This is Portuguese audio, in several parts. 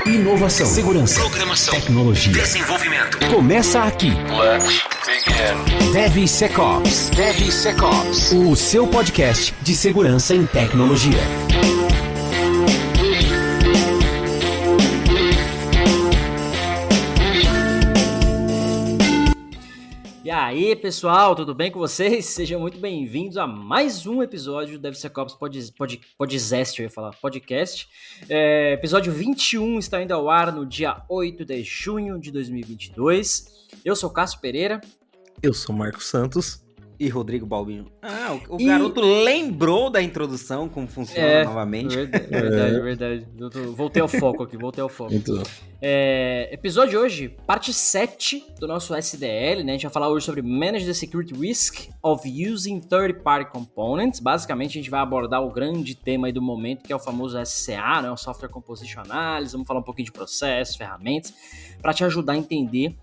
Inovação, segurança, programação, tecnologia, desenvolvimento. Começa aqui. Let's begin. DevSecOps, o seu podcast de segurança em tecnologia. E aí, pessoal, tudo bem com vocês? Sejam muito bem-vindos a mais um episódio do DevSecOps Podcast, eu ia falar, podcast. Episódio 21 está indo ao ar no dia 8 de junho de 2022. Eu sou Cássio Pereira. Eu sou Marcos Santos. E Rodrigo Balbino. O garoto lembrou da introdução, como funciona novamente. Verdade. Voltei ao foco aqui. Episódio de hoje, parte 7 do nosso SDL, né? A gente vai falar hoje sobre Manage the Security Risk of Using Third-Party Components. Basicamente, a gente vai abordar o grande tema aí do momento, que é o famoso SCA, né? O Software Composition Analysis. Vamos falar um pouquinho de processos, ferramentas, para te ajudar a entender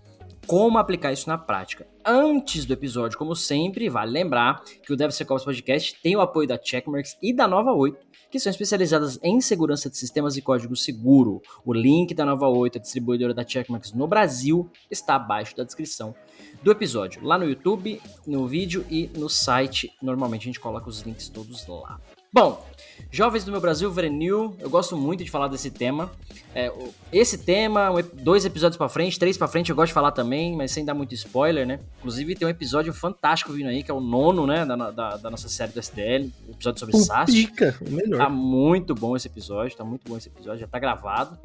como aplicar isso na prática. Antes do episódio, como sempre, vale lembrar que o DevSecOps Podcast tem o apoio da Checkmarx e da Nova 8, que são especializadas em segurança de sistemas e código seguro. O link da Nova 8, a distribuidora da Checkmarx no Brasil, está abaixo da descrição do episódio. Lá no YouTube, no vídeo e no site, normalmente a gente coloca os links todos lá. Bom, jovens do meu Brasil, Verenil, eu gosto muito de falar desse tema. Esse tema, 2 episódios pra frente, 3 pra frente, eu gosto de falar também, mas sem dar muito spoiler, né? Inclusive tem um episódio fantástico vindo aí, que é o 9º, né, da nossa série do SDL, o episódio sobre SAST. Pica, o melhor. Tá muito bom esse episódio, já tá gravado.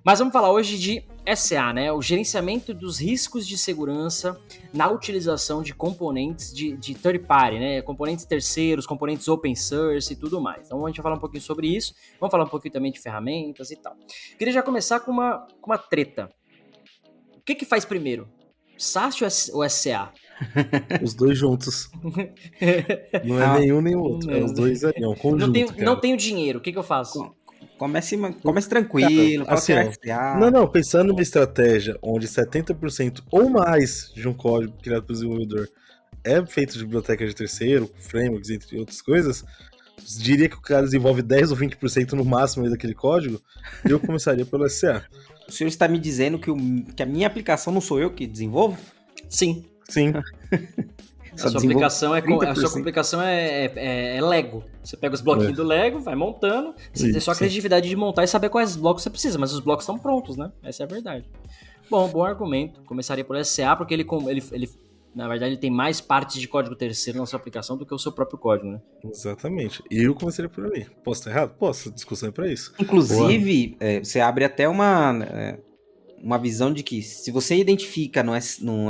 Mas vamos falar hoje de SCA, né? O gerenciamento dos riscos de segurança na utilização de componentes de third party, né? Componentes terceiros, componentes open source e tudo mais. Então a gente vai falar um pouquinho sobre isso. Vamos falar um pouquinho também de ferramentas e tal. Queria já começar com uma treta. O que faz primeiro? SAST ou SCA? Os dois juntos. Não é nenhum nem o outro. É os dois ali, é um conjunto. Não tenho dinheiro, o que eu faço? Comece tranquilo, cara, assim, Não, pensando numa estratégia onde 70% ou mais de um código criado pelo desenvolvedor é feito de biblioteca de terceiro, frameworks, entre outras coisas, diria que o cara desenvolve 10 ou 20% no máximo daquele código, eu começaria pelo SCA. O senhor está me dizendo que a minha aplicação não sou eu que desenvolvo? Sim. A sua aplicação é Lego. Você pega os bloquinhos do Lego, vai montando. Você tem só a criatividade de montar e saber quais blocos você precisa, mas os blocos estão prontos, né? Essa é a verdade. Bom argumento. Começaria por SCA, porque ele na verdade, ele tem mais partes de código terceiro na sua aplicação do que o seu próprio código, né? Exatamente. E eu começaria por ali. Posso estar errado? Posso. A discussão é pra isso. Inclusive, você abre até uma visão de que se você identifica no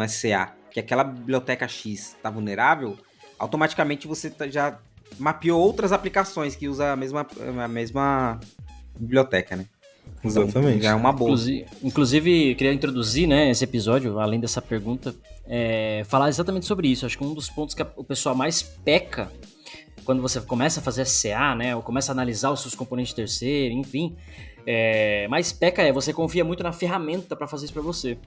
SCA que aquela biblioteca X está vulnerável, automaticamente você já mapeou outras aplicações que usam a mesma biblioteca, né? Exatamente. Então, já é uma boa. Inclusive, queria introduzir, né, esse episódio, além dessa pergunta, falar exatamente sobre isso. Acho que um dos pontos que o pessoal mais peca quando você começa a fazer SCA, né, ou começa a analisar os seus componentes terceiros, enfim, mais peca você confia muito na ferramenta para fazer isso para você.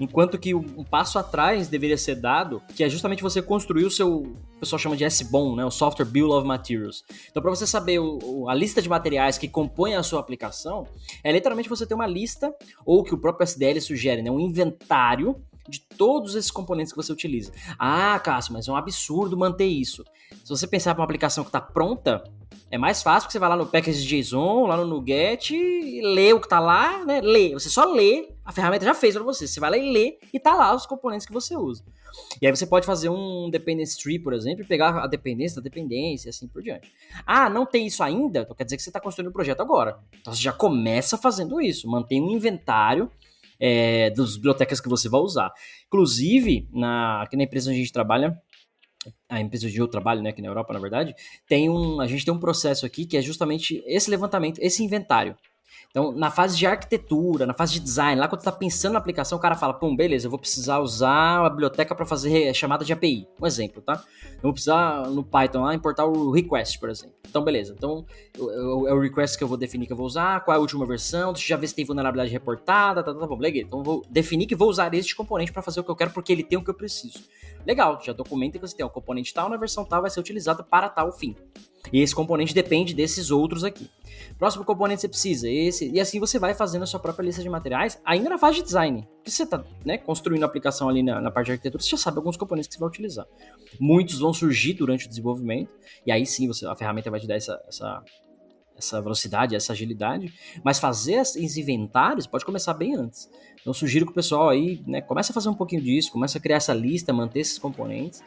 Enquanto que um passo atrás deveria ser dado, que é justamente você construir o pessoal chama de SBOM, né, o Software Bill of Materials. Então, para você saber a lista de materiais que compõem a sua aplicação, é literalmente você ter uma lista, ou que o próprio SDL sugere, né, um inventário de todos esses componentes que você utiliza. Ah, Cássio, mas é um absurdo manter isso. Se você pensar para uma aplicação que está pronta, é mais fácil, porque você vai lá no package.json, lá no NuGet e lê o que tá lá, né? Você só lê, a ferramenta já fez para você. Você vai lá e lê e tá lá os componentes que você usa. E aí você pode fazer um dependency tree, por exemplo, e pegar a dependência da dependência e assim por diante. Ah, não tem isso ainda? Então quer dizer que você está construindo o projeto agora. Então você já começa fazendo isso. Mantém um inventário das bibliotecas que você vai usar. Inclusive, aqui na empresa onde a gente trabalha, a empresa onde eu trabalho, né, aqui na Europa, na verdade, a gente tem um processo aqui que é justamente esse levantamento, esse inventário. Então, na fase de arquitetura, na fase de design, lá quando você está pensando na aplicação, o cara fala, beleza, eu vou precisar usar a biblioteca para fazer chamada de API. Um exemplo, tá? Eu vou precisar, no Python, lá, importar o request, por exemplo. Então, beleza. Então, é o request que eu vou definir que eu vou usar, qual é a última versão, deixa eu já ver se tem vulnerabilidade reportada, bom, legal. Então, eu vou definir que vou usar este componente para fazer o que eu quero, porque ele tem o que eu preciso. Legal, já documenta que você tem o componente tal, na versão tal vai ser utilizado para tal fim. E esse componente depende desses outros aqui. Próximo componente você precisa, esse. E assim você vai fazendo a sua própria lista de materiais, ainda na fase de design. Porque você tá, né, construindo a aplicação ali na parte de arquitetura, você já sabe alguns componentes que você vai utilizar. Muitos vão surgir durante o desenvolvimento, e aí sim a ferramenta vai te dar essa velocidade, essa agilidade, mas fazer esses inventários pode começar bem antes. Então sugiro que o pessoal aí, né, comece a fazer um pouquinho disso, comece a criar essa lista, manter esses componentes.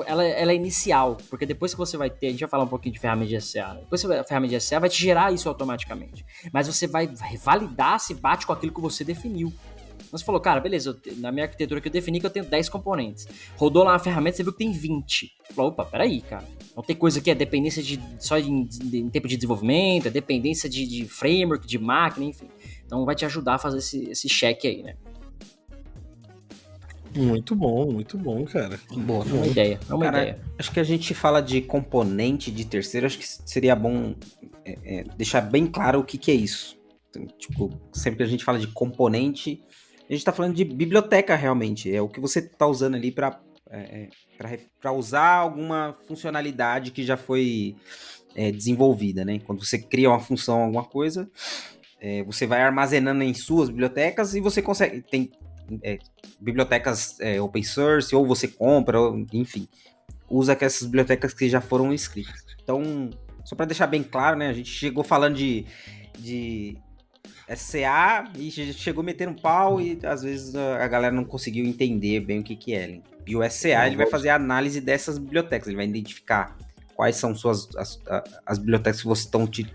Ela é inicial, porque depois que você vai ter, a gente vai falar um pouquinho de ferramenta de SEA, né? Depois a ferramenta de SEA vai te gerar isso automaticamente, mas você vai validar se bate com aquilo que você definiu. Então você falou, cara, beleza, na minha arquitetura que eu defini que eu tenho 10 componentes. Rodou lá na ferramenta, você viu que tem 20. Falou, opa, peraí, cara. Não tem coisa que é dependência só em tempo de desenvolvimento, é dependência de framework, de máquina, enfim. Então vai te ajudar a fazer esse check aí, né? Muito bom, cara. Boa. É uma ideia, ideia. Acho que a gente fala de componente de terceiro, acho que seria bom deixar bem claro o que é isso. Então, tipo, sempre que a gente fala de componente, a gente está falando de biblioteca realmente. É o que você está usando ali para usar alguma funcionalidade que já foi desenvolvida, né? Quando você cria uma função, alguma coisa, você vai armazenando em suas bibliotecas e você consegue... Tem bibliotecas open source, ou você compra, enfim. Usa essas bibliotecas que já foram escritas. Então, só para deixar bem claro, né? A gente chegou falando de SCA e chegou metendo um pau e às vezes a galera não conseguiu entender bem o que é. E o SCA ele vai fazer a análise dessas bibliotecas, ele vai identificar quais são as bibliotecas que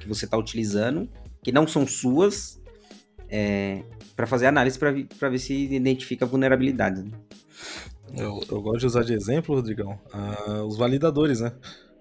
você está utilizando, que não são suas, para fazer análise para ver se identifica vulnerabilidades. Né? Eu gosto de usar de exemplo, Rodrigão, os validadores, né?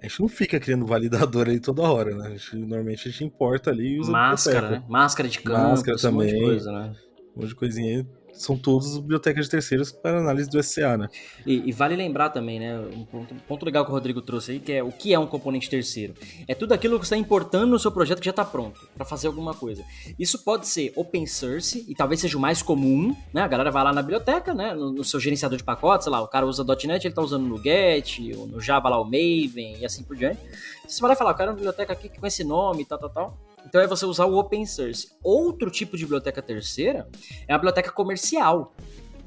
A gente não fica criando validador ali toda hora, né? Normalmente a gente importa ali e usa máscara, né? Máscara de campo, máscara também, um monte de coisa, né? Um monte de coisinha aí. São todas bibliotecas de terceiros para análise do SCA, né? E vale lembrar também, né? Um ponto legal que o Rodrigo trouxe aí, que é o que é um componente terceiro. É tudo aquilo que você está importando no seu projeto que já está pronto para fazer alguma coisa. Isso pode ser open source, e talvez seja o mais comum, né? A galera vai lá na biblioteca, né? No seu gerenciador de pacotes, sei lá, o cara usa .NET, ele está usando no Get, ou no Java lá o Maven, e assim por diante. Você vai lá e fala, eu quero uma biblioteca aqui com esse nome, tal. Então é você usar o open source. Outro tipo de biblioteca terceira é a biblioteca comercial.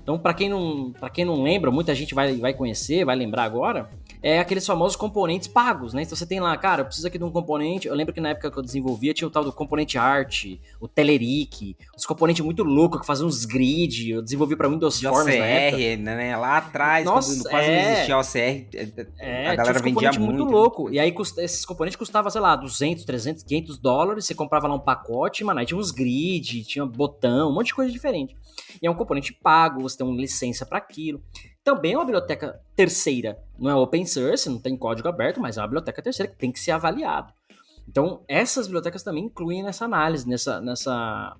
Então, para quem não lembra, muita gente vai conhecer, vai lembrar agora, é aqueles famosos componentes pagos, né? Então você tem lá, cara, eu preciso aqui de um componente, eu lembro que na época que eu desenvolvia tinha o tal do componente art, o Telerik, os componentes muito loucos que faziam uns grid, eu desenvolvi para Windows Forms na época. Né? Lá atrás, nossa, quando quase não existia OCR, a galera vendia muito. Louco. E aí esses componentes custavam, sei lá, 200, 300, 500 dólares, você comprava lá um pacote, mano, aí tinha uns grid, tinha botão, um monte de coisa diferente. E é um componente pago, você tem uma licença para aquilo. Também é uma biblioteca terceira, não é open source, não tem código aberto, mas é uma biblioteca terceira que tem que ser avaliada. Então, essas bibliotecas também incluem nessa análise, nessa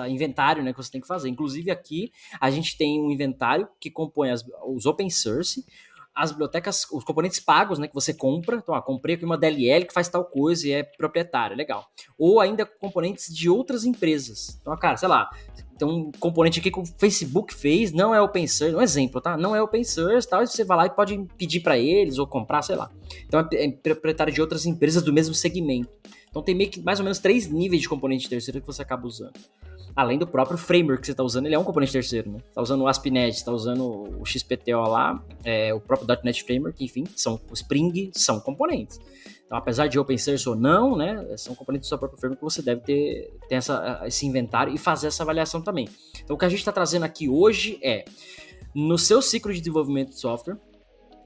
inventário, né, que você tem que fazer. Inclusive aqui, a gente tem um inventário que compõe os open source, as bibliotecas, os componentes pagos, né, que você compra. Então, comprei aqui uma DLL que faz tal coisa e é proprietária, legal. Ou ainda componentes de outras empresas. Então, cara, sei lá, tem um componente aqui que o Facebook fez, não é open source, um exemplo, tá? Não é open source, tal, e você vai lá e pode pedir para eles ou comprar, sei lá. Então, é proprietário de outras empresas do mesmo segmento. Então, tem meio que mais ou menos 3 níveis de componente terceiro que você acaba usando. Além do próprio framework que você está usando, ele é um componente terceiro, né? Está usando o ASP.NET, está usando o XPTO lá, o próprio .NET Framework, enfim, o Spring são componentes. Então, apesar de open source ou não, né, são componentes do seu próprio framework que você deve ter esse inventário e fazer essa avaliação também. Então, o que a gente está trazendo aqui hoje é, no seu ciclo de desenvolvimento de software,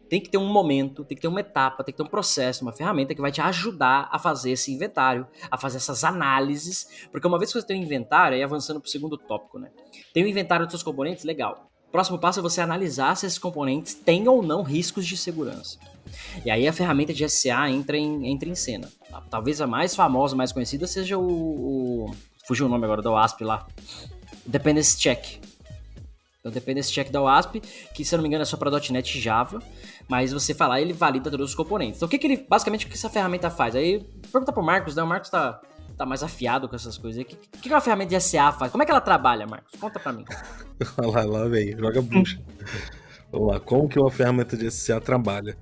tem que ter um momento, tem que ter uma etapa, tem que ter um processo, uma ferramenta que vai te ajudar a fazer esse inventário, a fazer essas análises, porque uma vez que você tem um inventário, aí avançando para o segundo tópico, né? Tem um inventário dos seus componentes, legal. Próximo passo é você analisar se esses componentes têm ou não riscos de segurança. E aí a ferramenta de SCA entra em cena. Talvez a mais famosa, mais conhecida, seja fugiu o nome agora da OASP lá. Dependency Check. Então, Dependency Check da OASP, que se eu não me engano é só para .NET e Java, mas você falar, ele valida todos os componentes. Então, basicamente, o que essa ferramenta faz? Aí, pergunta pro Marcos, né? O Marcos tá mais afiado com essas coisas. O que a ferramenta de SCA faz? Como é que ela trabalha, Marcos? Conta pra mim. lá vem, joga bucha. Vamos lá, como que uma ferramenta de SCA trabalha?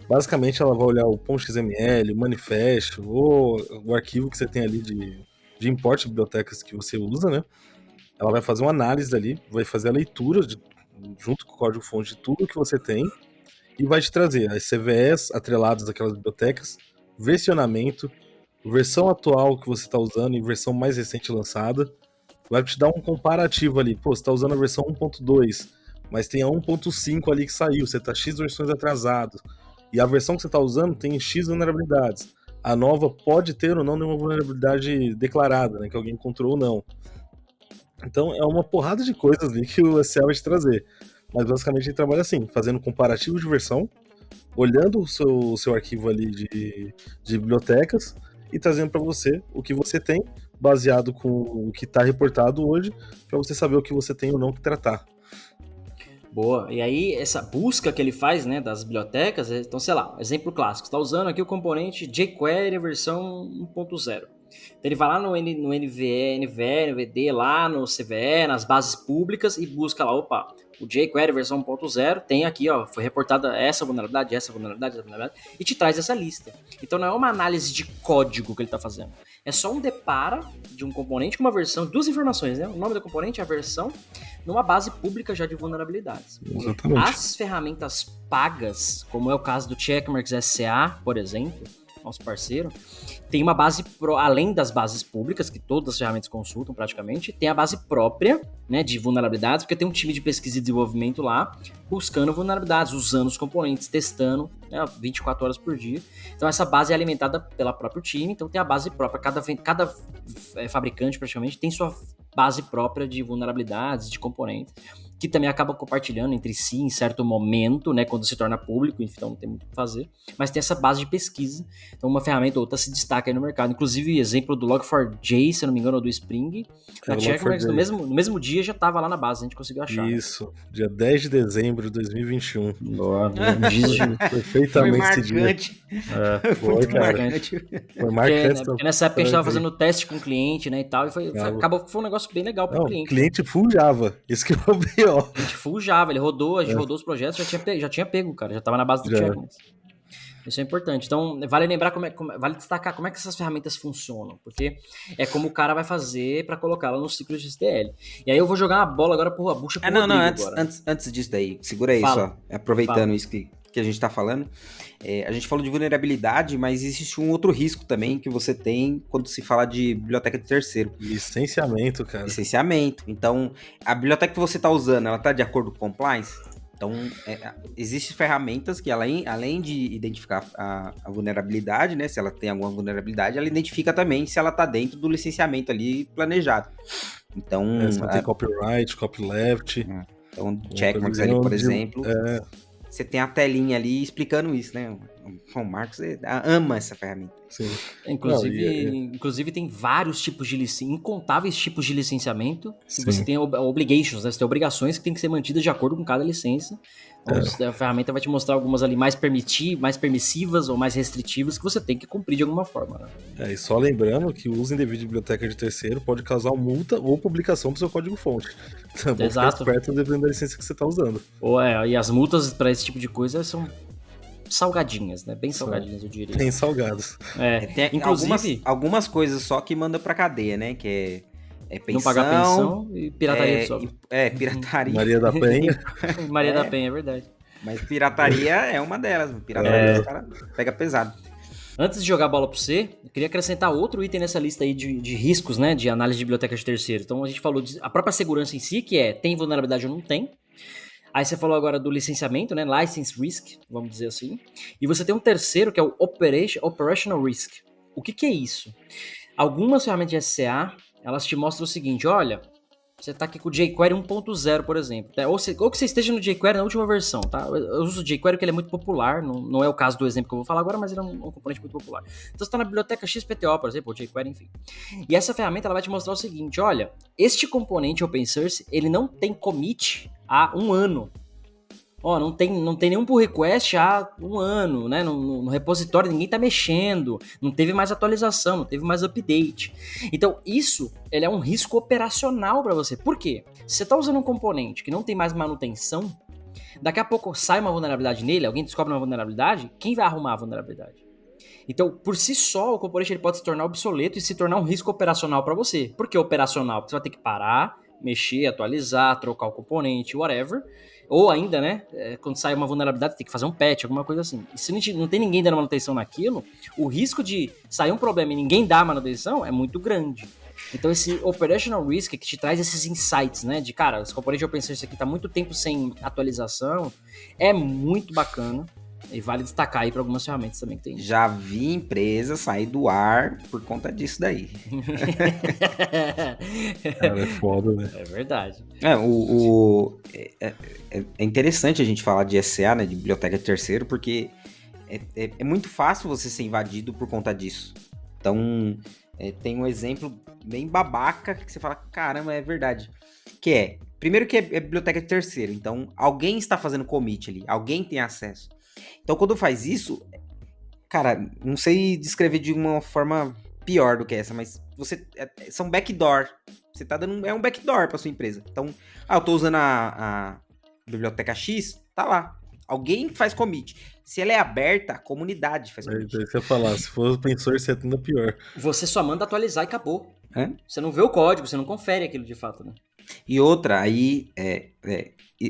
Basicamente, ela vai olhar o .xml, o manifesto, ou o arquivo que você tem ali de import de bibliotecas que você usa, né? Ela vai fazer uma análise dali, vai fazer a leitura junto com o código-fonte de tudo que você tem e vai te trazer as CVEs atreladas daquelas bibliotecas, versionamento, versão atual que você está usando e versão mais recente lançada. Vai te dar um comparativo ali. Pô, você está usando a versão 1.2, mas tem a 1.5 ali que saiu, você está X versões atrasado. E a versão que você está usando tem X vulnerabilidades. A nova pode ter ou não nenhuma vulnerabilidade declarada, né, que alguém encontrou ou não. Então é uma porrada de coisas ali que o SEA vai te trazer. Mas basicamente ele trabalha assim, fazendo comparativo de versão, olhando o seu arquivo ali de bibliotecas e trazendo para você o que você tem, baseado com o que está reportado hoje, para você saber o que você tem ou não que tratar. Boa. E aí, essa busca que ele faz, né, das bibliotecas, então, sei lá, exemplo clássico, você está usando aqui o componente jQuery versão 1.0. Então ele vai lá no NVE, NVD, lá no CVE, nas bases públicas e busca lá, opa, o jQuery versão 1.0 tem aqui, ó, foi reportada essa vulnerabilidade, e te traz essa lista. Então não é uma análise de código que ele está fazendo, é só um depara de um componente com uma versão, duas informações, né? O nome do componente, a versão, numa base pública já de vulnerabilidades. Exatamente. As ferramentas pagas, como é o caso do Checkmarx SCA, por exemplo, nosso parceiro, tem uma base, além das bases públicas, que todas as ferramentas consultam praticamente, tem a base própria, né, de vulnerabilidades, porque tem um time de pesquisa e desenvolvimento lá, buscando vulnerabilidades, usando os componentes, testando, né, 24 horas por dia. Então essa base é alimentada pelo próprio time, então tem a base própria, cada fabricante praticamente tem sua base própria de vulnerabilidades, de componentes, que também acabam compartilhando entre si em certo momento, né, quando se torna público, então não tem muito o que fazer, mas tem essa base de pesquisa, então uma ferramenta ou outra se destaca aí no mercado, inclusive exemplo do Log4j, se eu não me engano, ou do Spring, na Checkmarx, no mesmo dia já estava lá na base, a gente conseguiu achar. Isso, dia 10 de dezembro de 2021. Perfeitamente esse marcante. Dia. Foi, cara. Foi marcante. Porque nessa época a gente estava fazendo teste com o cliente, né, e tal, e acabou que foi um negócio bem legal para o cliente. O cliente full Java, isso que é o pior. A gente full Java, ele rodou, a gente rodou os projetos, já tinha pego, cara, já estava na base do Checkmarx. Isso é importante. Então, vale lembrar vale destacar como é que essas ferramentas funcionam, porque é como o cara vai fazer para colocá-la no ciclo de STL. E aí eu vou jogar uma bola agora pro Bucha pro Rodrigo agora. Antes disso daí, segura aí só, aproveitando isso que a gente tá falando. A gente falou de vulnerabilidade, mas existe um outro risco também que você tem quando se fala de biblioteca de terceiro. Licenciamento, cara. Licenciamento. Então, a biblioteca que você tá usando, ela tá de acordo com compliance? Então, existem ferramentas que, além de identificar a vulnerabilidade, né, se ela tem alguma vulnerabilidade, ela identifica também se ela está dentro do licenciamento ali planejado. Então, se ela tem copyright, copyleft. Então, Checkmarx ali, por exemplo, você tem a telinha ali explicando isso, né? O Marcos ama essa ferramenta. Sim. Inclusive tem vários tipos de incontáveis tipos de licenciamento. E você tem obligations, né? Você tem obrigações que tem que ser mantidas de acordo com cada licença. Então, a ferramenta vai te mostrar algumas ali mais permissivas ou mais restritivas que você tem que cumprir de alguma forma. Né? E só lembrando que o uso indevido de biblioteca de terceiro pode causar multa ou publicação do seu código-fonte. Então, exato. Ficar esperto dependendo da licença que você está usando. E as multas para esse tipo de coisa são salgadinhas, né? Bem salgadinhas, eu diria. Bem salgados. Tem inclusive algumas coisas só que manda pra cadeia, né? Que é pensão. Não pagar pensão e pirataria de software. Pirataria. Maria da Penha. Maria da Penha, é verdade. Mas pirataria é uma delas. Pirataria os caras pega pesado. Antes de jogar a bola pra você, eu queria acrescentar outro item nessa lista aí de riscos, né? De análise de bibliotecas de terceiro. Então a gente falou a própria segurança em si, que tem vulnerabilidade ou não tem. Aí você falou agora do licenciamento, né? License Risk, vamos dizer assim. E você tem um terceiro, que é o Operational Risk. O que é isso? Algumas ferramentas de SCA, elas te mostram o seguinte, olha, você está aqui com o jQuery 1.0, por exemplo. Tá? Ou que você esteja no jQuery na última versão, tá? Eu uso o jQuery porque ele é muito popular, não é o caso do exemplo que eu vou falar agora, mas ele é um componente muito popular. Então você está na biblioteca XPTO, por exemplo, ou jQuery, enfim. E essa ferramenta ela vai te mostrar o seguinte, olha, este componente open source, ele não tem commit há 1 ano. Não tem nenhum pull request há 1 ano, né? No repositório ninguém tá mexendo, não teve mais atualização, não teve mais update. Então isso, ele é um risco operacional para você. Por quê? Se você tá usando um componente que não tem mais manutenção, Daqui a pouco sai uma vulnerabilidade nele, alguém descobre uma vulnerabilidade, quem vai arrumar a vulnerabilidade? Então, por si só, o componente ele pode se tornar obsoleto e se tornar um risco operacional para você. Por que operacional? Porque você vai ter que parar, mexer, atualizar, trocar o componente, whatever. Ou ainda, né, quando sai uma vulnerabilidade, tem que fazer um patch, alguma coisa assim. E se não tem ninguém dando manutenção naquilo, o risco de sair um problema e ninguém dar manutenção é muito grande. Então esse operational risk que te traz esses insights, né, de cara, esse componente open source aqui tá muito tempo sem atualização, é muito bacana. E vale destacar aí para algumas ferramentas também que tem. Já vi empresa sair do ar por conta disso daí. Cara, é foda, né? É verdade. É interessante a gente falar de SCA, né, de biblioteca de terceiro, porque é muito fácil você ser invadido por conta disso. Então, tem um exemplo bem babaca que você fala, caramba, é verdade. Primeiro que é biblioteca de terceiro, então alguém está fazendo commit ali, alguém tem acesso. Então, quando faz isso, cara, não sei descrever de uma forma pior do que essa, mas são backdoor. Você tá dando um backdoor para sua empresa. Então, eu tô usando a biblioteca X, tá lá. Alguém faz commit. Se ela é aberta, a comunidade faz commit. Isso eu ia falar, se for open source é ainda pior. Você só manda atualizar e acabou. Você não vê o código, você não confere aquilo de fato, né? E outra, aí,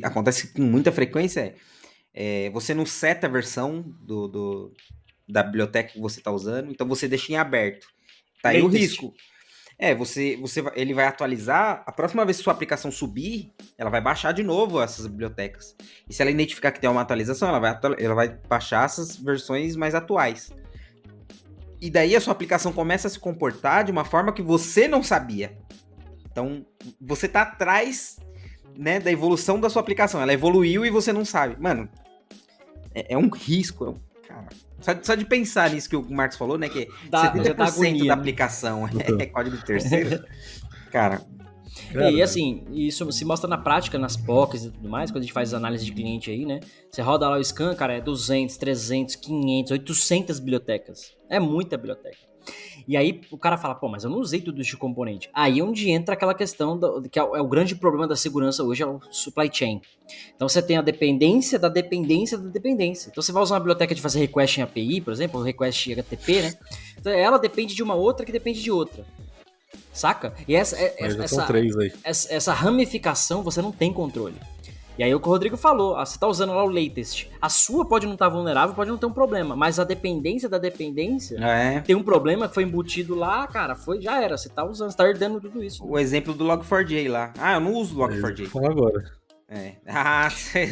acontece com muita frequência, você não seta a versão da biblioteca que você está usando, então você deixa em aberto. Tá aí o risco. Ele vai atualizar, a próxima vez que sua aplicação subir, ela vai baixar de novo essas bibliotecas. E se ela identificar que tem uma atualização, ela vai baixar essas versões mais atuais. E daí a sua aplicação começa a se comportar de uma forma que você não sabia. Então, você tá atrás, né, da evolução da sua aplicação. Ela evoluiu e você não sabe. Mano, é um risco. Cara, só de pensar nisso que o Marcos falou, né? Que 70% da aplicação é código terceiro. Cara. E assim, isso se mostra na prática, nas POCs e tudo mais, quando a gente faz análise de cliente aí, né? Você roda lá o scan, cara, é 200, 300, 500, 800 bibliotecas. É muita biblioteca. E aí o cara fala, pô, mas eu não usei tudo isso de componente. Aí é onde entra aquela questão, que é o grande problema da segurança hoje, é o supply chain. Então você tem a dependência da dependência da dependência. Então você vai usar uma biblioteca de fazer request em API, por exemplo, ou request em HTTP, né? Então ela depende de uma outra que depende de outra. Saca? E essa ramificação você não tem controle. E aí o que o Rodrigo falou, você tá usando lá o latest. A sua pode não estar vulnerável, pode não ter um problema, mas a dependência da dependência tem um problema que foi embutido lá, cara, já era, você tá usando, você tá herdando tudo isso. O exemplo do Log4j lá. Eu não uso Log4j. Fala agora.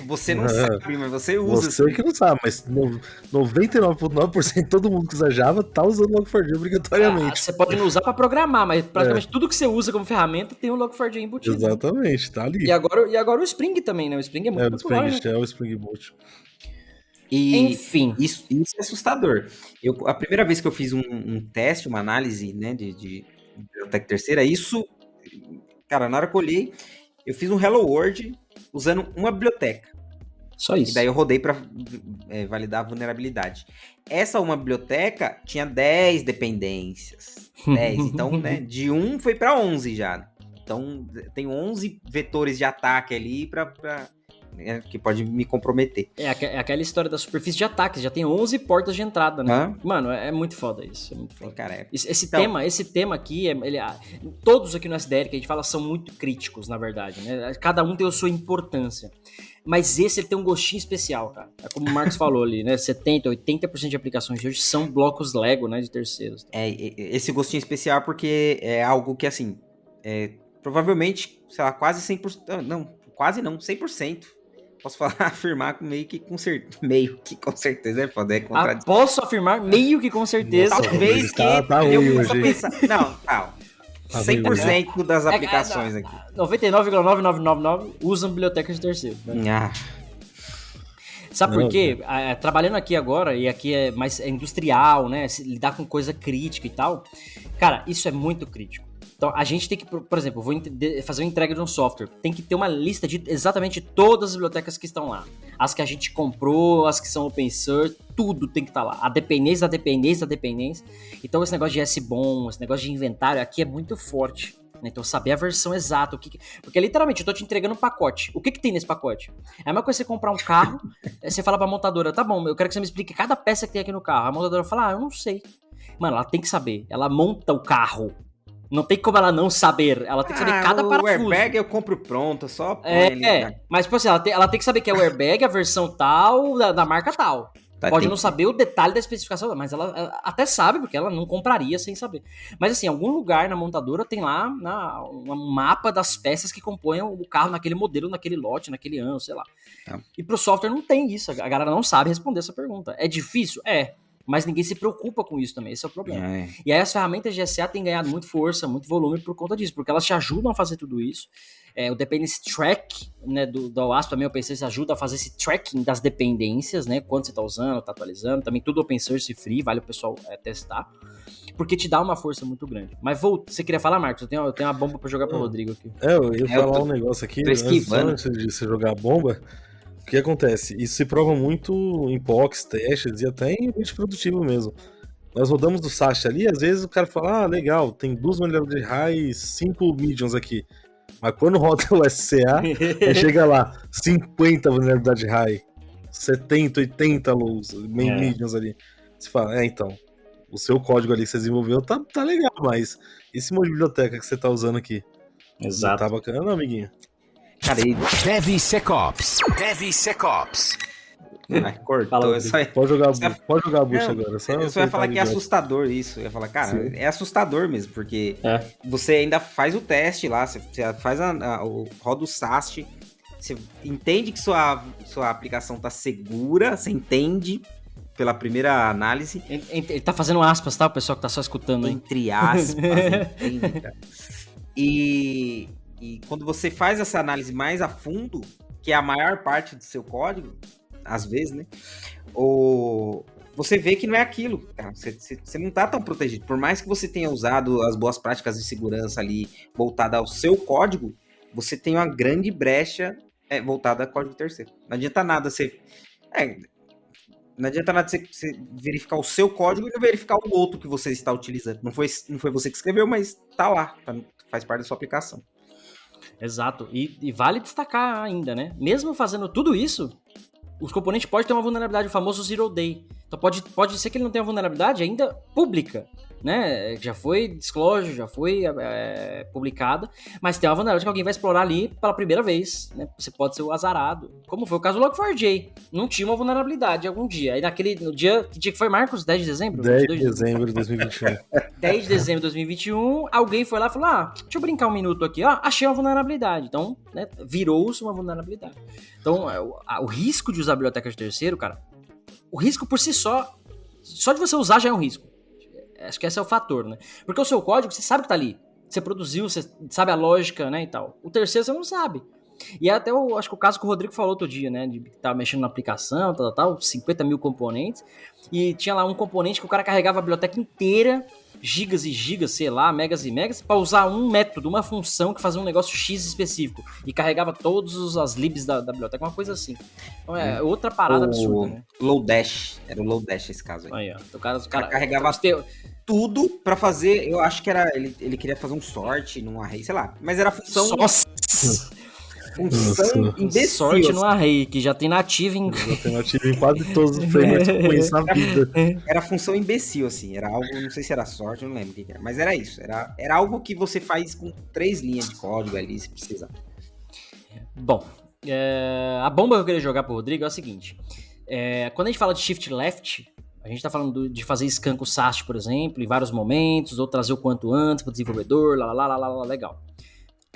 Você não sabe, mas você usa. Você que não sabe, mas 99,9% de todo mundo que usa Java tá usando Log4j obrigatoriamente. Você pode não usar pra programar, mas praticamente tudo que você usa como ferramenta tem um Log4j embutido. Exatamente, tá ali. E agora o Spring também, né? O Spring é muito popular, o Spring Boot. Enfim. Isso é assustador. A primeira vez que eu fiz um teste, uma análise, né, de biblioteca terceira, cara, na hora que eu olhei, eu fiz um Hello World usando uma biblioteca. Só isso. E daí eu rodei para validar a vulnerabilidade. Essa uma biblioteca tinha 10 dependências. 10. Então, né, de 1 foi para 11 já. Então, tem 11 vetores de ataque ali que pode me comprometer. É aquela história da superfície de ataque. Já tem 11 portas de entrada, né? Mano, é muito foda isso. É muito foda. Cara, esse tema aqui, todos aqui no SDR que a gente fala são muito críticos, na verdade, né? Cada um tem a sua importância. Mas esse ele tem um gostinho especial, cara. É como o Marcos falou ali, né? 70%, 80% de aplicações de hoje são blocos Lego, né? De terceiros. Esse gostinho especial porque é algo que, assim, provavelmente, sei lá, quase 100%. Não, quase não, 100%. Posso afirmar meio que com certeza é foda. Posso afirmar meio que com certeza. Talvez que eu possa pensar. Não, tá. 100% das aplicações aqui. 99,9999 usam bibliotecas de terceiro. Né? Sabe por quê? Trabalhando aqui agora, e aqui é mais industrial, né? Lidar com coisa crítica e tal. Cara, isso é muito crítico. Então, a gente tem que, por exemplo, vou fazer uma entrega de um software. Tem que ter uma lista de exatamente todas as bibliotecas que estão lá. As que a gente comprou, as que são open source, tudo tem que estar lá. A dependência da dependência da dependência. Então, esse negócio de SBOM, esse negócio de inventário aqui é muito forte. Então, saber a versão exata. Porque, literalmente, eu tô te entregando um pacote. O que tem nesse pacote? É a mesma coisa você comprar um carro, você fala pra montadora, tá bom, eu quero que você me explique cada peça que tem aqui no carro. A montadora fala, eu não sei. Mano, ela tem que saber. Ela monta o carro. Não tem como ela não saber. Ela tem que saber cada parafuso. O airbag eu compro pronto, só põe ali. Mas, tipo assim, ela tem que saber que é o airbag, a versão tal, da marca tal. Pode não saber o detalhe da especificação, mas ela até sabe, porque ela não compraria sem saber. Mas assim, em algum lugar na montadora tem lá um mapa das peças que compõem o carro naquele modelo, naquele lote, naquele ano, sei lá. E pro software não tem isso, a galera não sabe responder essa pergunta. É difícil? É. Mas ninguém se preocupa com isso também, esse é o problema. E aí as ferramentas de SA têm ganhado muito força, muito volume por conta disso, porque elas te ajudam a fazer tudo isso. O Dependency Track, né, do OWASP também, o OpenSource ajuda a fazer esse tracking das dependências, né, quando você está usando, está atualizando, também tudo open source free, vale o pessoal testar, porque te dá uma força muito grande. Mas você queria falar, Marcos? Eu tenho uma bomba para jogar pro Rodrigo aqui. Eu ia falar um negócio aqui, antes de você jogar a bomba. O que acontece? Isso se prova muito em POCs, testes e até em ambiente produtivo mesmo. Nós rodamos do SAST ali, às vezes o cara fala, legal, tem 2 vulnerabilidades high e 5 mediums aqui. Mas quando roda o SCA, chega lá, 50 vulnerabilidade high, 70, 80 lows, mediums ali. Você fala, então, o seu código ali que você desenvolveu tá legal, mas esse monte de biblioteca que você tá usando aqui, exato, não tá bacana não, amiguinho? Cara, DevSecOps. Cortou. Pode jogar a bucha agora. Eu só ia falar que é assustador isso. Eu ia falar, cara, é assustador mesmo, porque você ainda faz o teste lá, você faz roda o SAST, você entende que sua aplicação tá segura, você entende pela primeira análise. Ele tá fazendo aspas, tá? O pessoal que tá só escutando aí. Entre aspas, entende, cara. E quando você faz essa análise mais a fundo, que é a maior parte do seu código, às vezes, né? Você vê que não é aquilo, cara. Você não tá tão protegido. Por mais que você tenha usado as boas práticas de segurança ali voltada ao seu código, você tem uma grande brecha voltada a código terceiro. Não adianta nada você verificar o seu código e não verificar o outro que você está utilizando. Não foi você que escreveu, mas tá lá, faz parte da sua aplicação. Exato. E vale destacar ainda, né? Mesmo fazendo tudo isso, os componentes podem ter uma vulnerabilidade, o famoso zero day. Então pode ser que ele não tenha vulnerabilidade ainda pública, né? Já foi disclosure, já foi publicada, mas tem uma vulnerabilidade que alguém vai explorar ali pela primeira vez, né? Você pode ser o azarado. Como foi o caso do Log4j. Não tinha uma vulnerabilidade algum dia. Aí no dia, que dia que foi, Marcos? 10 de dezembro? 10 de dezembro de 2021. 10 de dezembro de 2021, alguém foi lá e falou, deixa eu brincar um minuto aqui, achei uma vulnerabilidade. Então, né, virou-se uma vulnerabilidade. Então, o risco de usar a biblioteca de terceiro, cara, o risco por si só de você usar já é um risco. Acho que esse é o fator, né? Porque o seu código, você sabe que tá ali. Você produziu, você sabe a lógica, né, e tal. O terceiro você não sabe. E até acho que o caso que o Rodrigo falou outro dia, né, de que tava mexendo na aplicação, tal, 50 mil componentes, e tinha lá um componente que o cara carregava a biblioteca inteira, gigas e gigas, sei lá, megas e megas, para usar um método, uma função que fazia um negócio X específico, e carregava todas as libs da biblioteca, uma coisa assim. Então outra parada absurda, né? Lodash, era o Lodash esse caso aí. Aí, ó. O cara carregava tudo pra fazer, eu acho que era, ele queria fazer um sort num array, sei lá, mas era a função... Nossa! Função imbecil. Sorte no array, que já tem nativo em... Já tem nativo em quase todos os frameworks que eu conheço na vida. Era função imbecil, assim. Era algo, não sei se era sorte, não lembro o que era. Mas era isso. Era algo que você faz com 3 linhas de código ali, se precisar. Bom, a bomba que eu queria jogar pro Rodrigo é o seguinte. Quando a gente fala de shift left, a gente tá falando de fazer scan com o SAST, por exemplo, em vários momentos, ou trazer o quanto antes pro desenvolvedor, legal.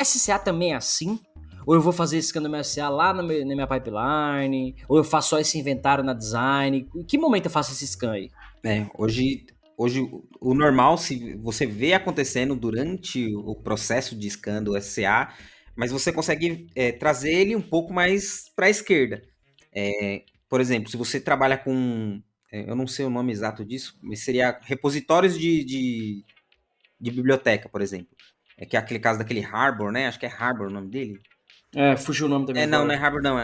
SCA também é assim? Ou eu vou fazer esse scan do meu SCA lá na minha pipeline? Ou eu faço só esse inventário na design? Em que momento eu faço esse scan aí? Hoje o normal, se você vê acontecendo durante o processo de scan do SCA, mas você consegue trazer ele um pouco mais para a esquerda. Por exemplo, se você trabalha com... eu não sei o nome exato disso, mas seria repositórios de biblioteca, por exemplo. Que é aquele caso daquele Harbor, né? Acho que é Harbor o nome dele. Fugiu o nome também. Não é Harbor, não.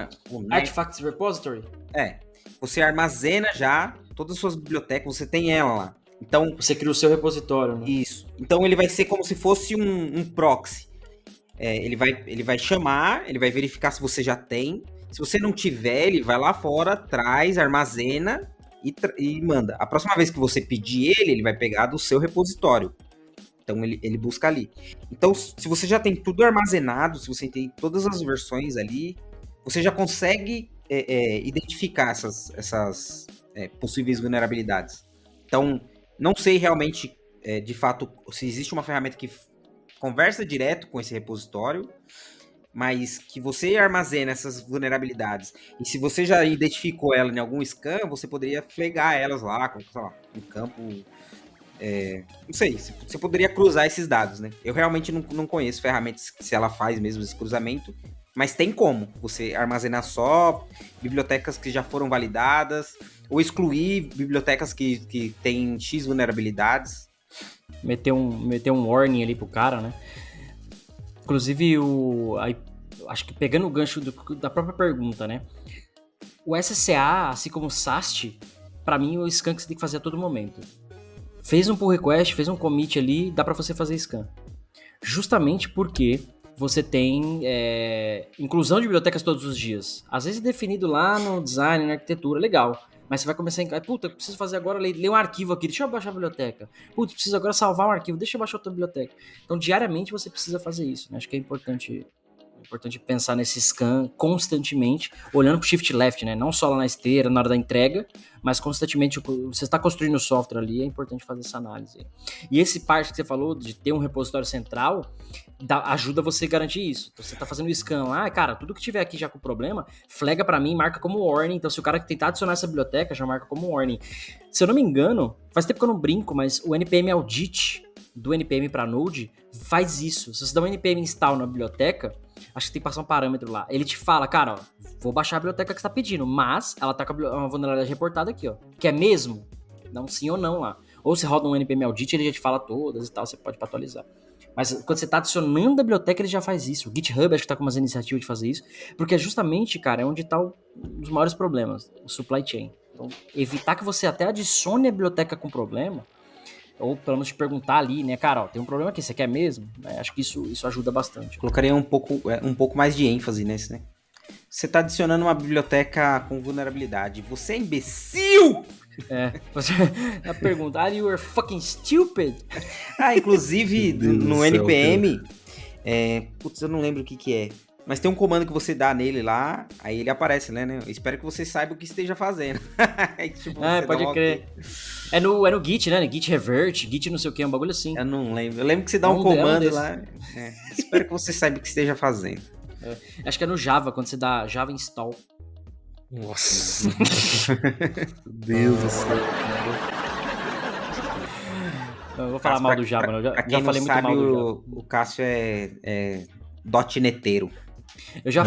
Artifacts Repository? Você armazena já todas as suas bibliotecas, você tem ela lá. Então, Você cria o seu repositório, né? isso. Então ele vai ser como se fosse um proxy. Ele vai chamar, ele vai verificar se você já tem. Se você não tiver, ele vai lá fora, traz, armazena e manda. A próxima vez que você pedir ele vai pegar do seu repositório. Então ele busca ali. Então, se você já tem tudo armazenado, se você tem todas as versões ali, você já consegue identificar essas possíveis vulnerabilidades. Então, não sei realmente, de fato, se existe uma ferramenta que conversa direto com esse repositório, mas que você armazena essas vulnerabilidades. E se você já identificou ela em algum scan, você poderia flagar elas lá, sei lá, no campo. Não sei, você poderia cruzar esses dados, né? Eu realmente não conheço ferramentas se ela faz mesmo esse cruzamento, mas tem como você armazenar só bibliotecas que já foram validadas, ou excluir bibliotecas que têm X vulnerabilidades. Meter um warning ali pro cara, né? Inclusive, acho que pegando o gancho da própria pergunta, né? O SCA, assim como o SAST, pra mim o scan que você tem que fazer a todo momento. Fez um pull request, fez um commit ali, dá pra você fazer scan. Justamente porque você tem inclusão de bibliotecas todos os dias. Às vezes é definido lá no design, na arquitetura, legal. Mas você vai começar a... Puta, preciso fazer agora, ler um arquivo aqui, deixa eu baixar a biblioteca. Puta, preciso agora salvar um arquivo, deixa eu baixar outra biblioteca. Então, diariamente você precisa fazer isso, né? Acho que é importante pensar nesse scan constantemente, olhando pro shift left, né? Não só lá na esteira, na hora da entrega, mas constantemente, você está construindo o software ali, é importante fazer essa análise. E esse parte que você falou, de ter um repositório central, ajuda você a garantir isso. Então, você tá fazendo o scan lá, cara, tudo que tiver aqui já com problema, flaga pra mim, marca como warning. Então, se o cara tentar adicionar essa biblioteca, já marca como warning. Se eu não me engano, faz tempo que eu não brinco, mas o NPM Audit do NPM para Node faz isso. Se você dá um NPM install na biblioteca, acho que tem que passar um parâmetro lá. Ele te fala, cara, ó, vou baixar a biblioteca que você tá pedindo, mas ela tá com uma vulnerabilidade reportada aqui, ó. Quer mesmo? Dá um sim ou não lá. Ou você roda um NPM Audit, ele já te fala todas e tal, você pode atualizar. Mas quando você tá adicionando a biblioteca, ele já faz isso. O GitHub acho que tá com umas iniciativas de fazer isso, porque é justamente, cara, é onde tá um dos maiores problemas, o supply chain. Então, evitar que você até adicione a biblioteca com problema, ou pelo menos te perguntar ali, né, cara, ó, tem um problema aqui, você quer mesmo? Acho que isso ajuda bastante. Colocaria um pouco mais de ênfase nesse, né? Você tá adicionando uma biblioteca com vulnerabilidade. Você é imbecil! A pergunta, are you fucking stupid? Inclusive, no NPM, putz, eu não lembro o que é. Mas tem um comando que você dá nele lá, aí ele aparece, né? Eu espero que você saiba o que esteja fazendo. Aí, tipo, pode crer. É no Git, né? Git revert, Git não sei o que, um bagulho assim. Eu não lembro. Eu lembro que você dá um comando lá. Espero que você saiba o que esteja fazendo. Acho que é no Java, quando você dá Java install. Nossa. Meu Deus do céu. Eu vou falar mal do Java, não. Já falei muito mal do Java. O Cássio é .neteiro. Eu já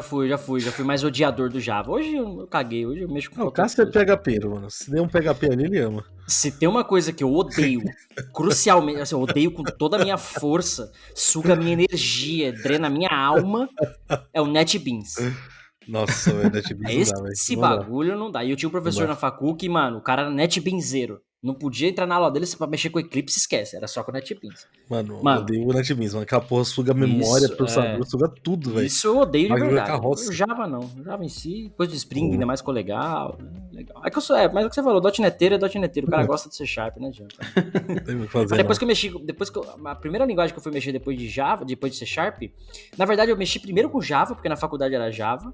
fui mais odiador do Java. Hoje eu caguei, hoje eu mexo com o Cássio é PHPero, mano. Se der um PHP ali, ele ama. Se tem uma coisa que eu odeio, crucialmente, assim, eu odeio com toda a minha força, suga a minha energia, drena a minha alma, é o NetBeans. Nossa, o NetBeans não dá, velho. Esse bagulho não dá. E eu tinha um professor na facul que, mano, o cara era NetBeanzeiro. Não podia entrar na aula dele pra mexer com Eclipse, esquece. Era só com o NetBeans. Mano, eu odeio o NetBeans, mano. Aquela porra suga a memória, processador, suga tudo, velho. Isso eu odeio de verdade. O Java não. O Java em si, depois do Spring ainda mais ficou legal. Legal. É que eu sou, mas é o que você falou, .neteiro é .neteiro. O cara gosta de C Sharp, né, adianta. Mas depois que eu mexi, a primeira linguagem que eu fui mexer depois de Java, depois de C Sharp, na verdade eu mexi primeiro com Java, porque na faculdade era Java.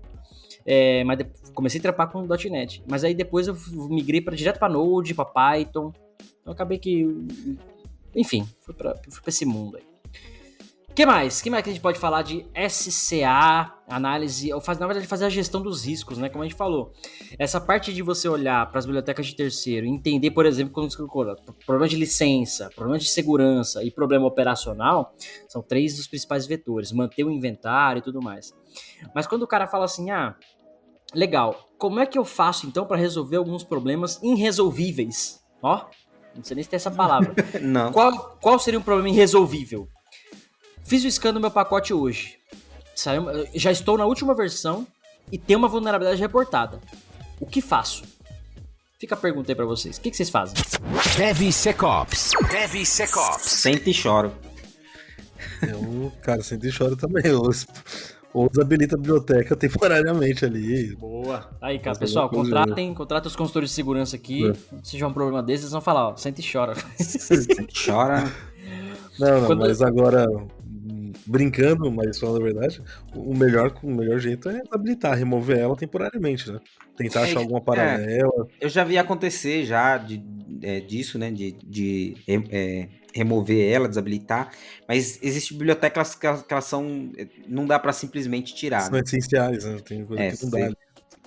Mas comecei a trampar com .NET. Mas aí depois eu migrei direto pra Node, pra Python. Então acabei que... Enfim, fui pra esse mundo aí. O que mais? Que a gente pode falar de SCA, análise, ou na verdade fazer a gestão dos riscos, né? Como a gente falou. Essa parte de você olhar para as bibliotecas de terceiro e entender, por exemplo, quando você colocou problema de licença, problema de segurança e problema operacional, são 3 dos principais vetores. Manter o inventário e tudo mais. Mas quando o cara fala assim, legal, como é que eu faço então para resolver alguns problemas irresolvíveis? Ó, não sei nem se tem essa palavra. Não. Qual seria um problema irresolvível? Fiz o scan do meu pacote hoje. Já estou na última versão e tem uma vulnerabilidade reportada. O que faço? Fica a pergunta aí pra vocês. O que vocês fazem? DevSecOps. Senta e choro. Cara, sempre choro também. Ou desabilita a biblioteca temporariamente ali. Boa. Aí, cara, Fazer pessoal, alguma coisa, contratem os consultores de segurança aqui. Se tiver um problema desses, eles vão falar, ó, senta e chora. Senta e chora. Não, mas agora, brincando, mas falando a verdade, o melhor jeito é habilitar, remover ela temporariamente, né? Tentar achar alguma paralela. Eu já vi acontecer já disso, né? De remover ela, desabilitar. Mas existem bibliotecas que elas são. Não dá pra simplesmente tirar. São essenciais, né? Tem coisa que não dá.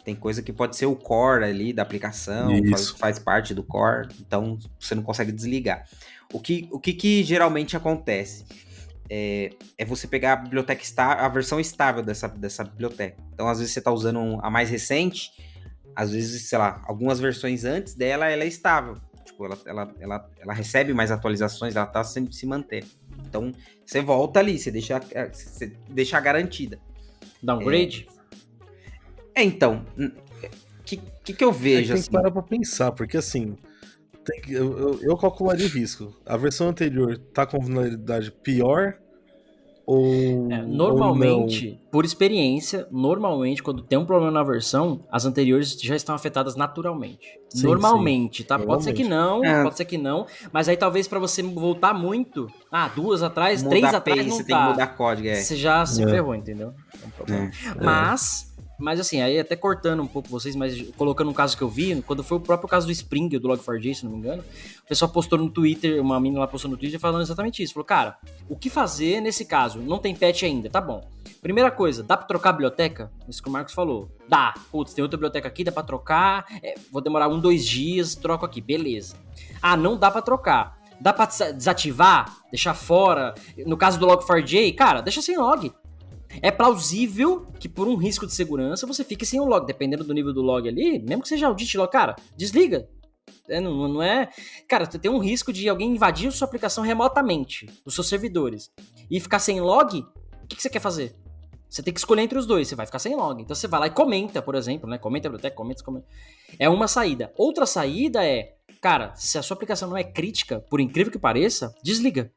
Tem coisa que pode ser o core ali da aplicação, faz parte do core, então você não consegue desligar. O que geralmente acontece é você pegar a biblioteca a versão estável dessa biblioteca. Então, às vezes você está usando a mais recente, às vezes, sei lá, algumas versões antes dela, ela é estável. Tipo, ela recebe mais atualizações, ela está sempre se mantendo. Então, você volta ali, você deixa garantida. Downgrade? Então, o que eu vejo, tem assim? que parar pra pensar, porque assim, eu calcularia o risco. A versão anterior tá com vulnerabilidade pior ou Normalmente, ou não? por experiência, quando tem um problema na versão, as anteriores já estão afetadas naturalmente. Sim, normalmente, sim. tá? Pode ser que não, mas aí talvez pra você voltar muito, 2 atrás, 3 atrás não você tá. tem que mudar código, Você já se ferrou, entendeu? É um problema. Mas assim, aí até cortando um pouco vocês, mas colocando um caso que eu vi, quando foi o próprio caso do Spring, do Log4j, se não me engano, o pessoal postou no Twitter, uma menina lá postou no Twitter falando exatamente isso. Falou, cara, o que fazer nesse caso? Não tem patch ainda, tá bom. Primeira coisa, dá pra trocar a biblioteca? Isso que o Marcos falou. Dá. Putz, tem outra biblioteca aqui, dá pra trocar, vou demorar 2 dias, troco aqui, beleza. Não dá pra trocar. Dá pra desativar? Deixar fora? No caso do Log4j, cara, deixa sem log. É plausível que por um risco de segurança você fique sem o log, dependendo do nível do log ali, mesmo que seja audit log, cara, desliga. Não é... Cara, você tem um risco de alguém invadir a sua aplicação remotamente, dos seus servidores, e ficar sem log, o que você quer fazer? Você tem que escolher entre os dois, você vai ficar sem log. Então você vai lá e comenta, por exemplo, né? Comenta a biblioteca, comenta. É uma saída. Outra saída cara, se a sua aplicação não é crítica, por incrível que pareça, desliga.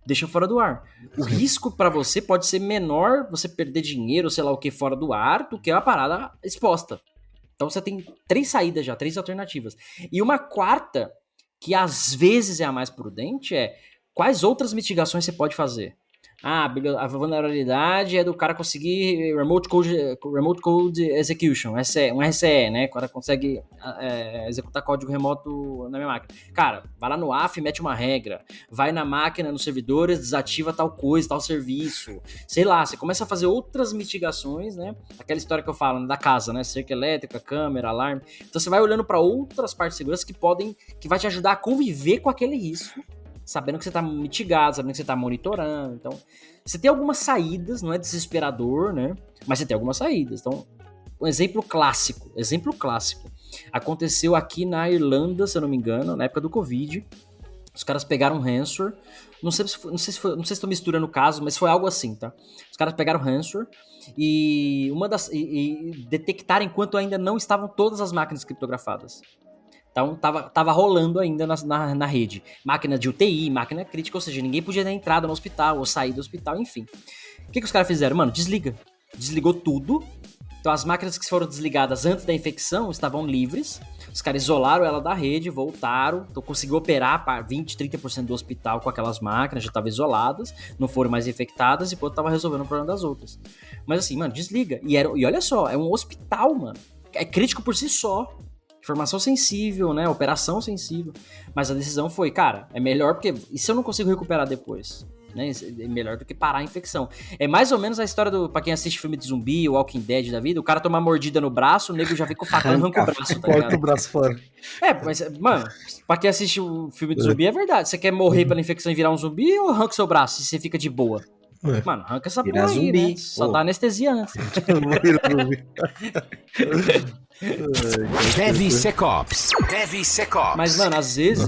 Deixa fora do ar. O risco pra você pode ser menor, você perder dinheiro, sei lá o que, fora do ar, do que a parada exposta. Então você tem 3 saídas já, 3 alternativas. E uma quarta, que às vezes é a mais prudente, quais outras mitigações você pode fazer? A vulnerabilidade é do cara conseguir Remote Code Execution, um RCE, né? O cara consegue executar código remoto na minha máquina. Cara, vai lá no AF, mete uma regra. Vai na máquina, nos servidores, desativa tal coisa, tal serviço. Sei lá, você começa a fazer outras mitigações, né? Aquela história que eu falo, né, da casa, né? Cerca elétrica, câmera, alarme. Então você vai olhando para outras partes de segurança que vai te ajudar a conviver com aquele risco, sabendo que você está mitigado, sabendo que você está monitorando. Então, você tem algumas saídas, não é desesperador, né? Mas você tem algumas saídas. Então, um exemplo clássico. Aconteceu aqui na Irlanda, se eu não me engano, na época do Covid. Os caras pegaram um ransomware. Não sei se estou misturando o caso, mas foi algo assim, tá? Os caras pegaram ransomware e detectaram enquanto ainda não estavam todas as máquinas criptografadas. Então, tava rolando ainda na rede. Máquina de UTI, máquina crítica, ou seja, ninguém podia dar entrada no hospital ou sair do hospital, enfim. O que os caras fizeram? Mano, desliga. Desligou tudo. Então, as máquinas que foram desligadas antes da infecção estavam livres. Os caras isolaram ela da rede, voltaram. Então, conseguiu operar para 20, 30% do hospital com aquelas máquinas, já estavam isoladas, não foram mais infectadas, enquanto tava resolvendo o problema das outras. Mas assim, mano, desliga. E olha só, é um hospital, mano. É crítico por si só. Informação sensível, né? Operação sensível. Mas a decisão foi, cara, é melhor porque... E se eu não consigo recuperar depois? Né? É melhor do que parar a infecção. É mais ou menos a história pra quem assiste filme de zumbi, o Walking Dead da vida, o cara toma uma mordida no braço, o nego já vem com o facão e arranca o braço, tá ligado? Corta o braço fora. Mas, mano, pra quem assiste o filme de zumbi é verdade. Você quer morrer pela infecção e virar um zumbi ou arranca o seu braço e você fica de boa? Mano, arranca essa Vira porra aí, zumbi. né? Só Pô. dá anestesia antes. DevSecOps. DevSecOps. Mas, mano, às vezes,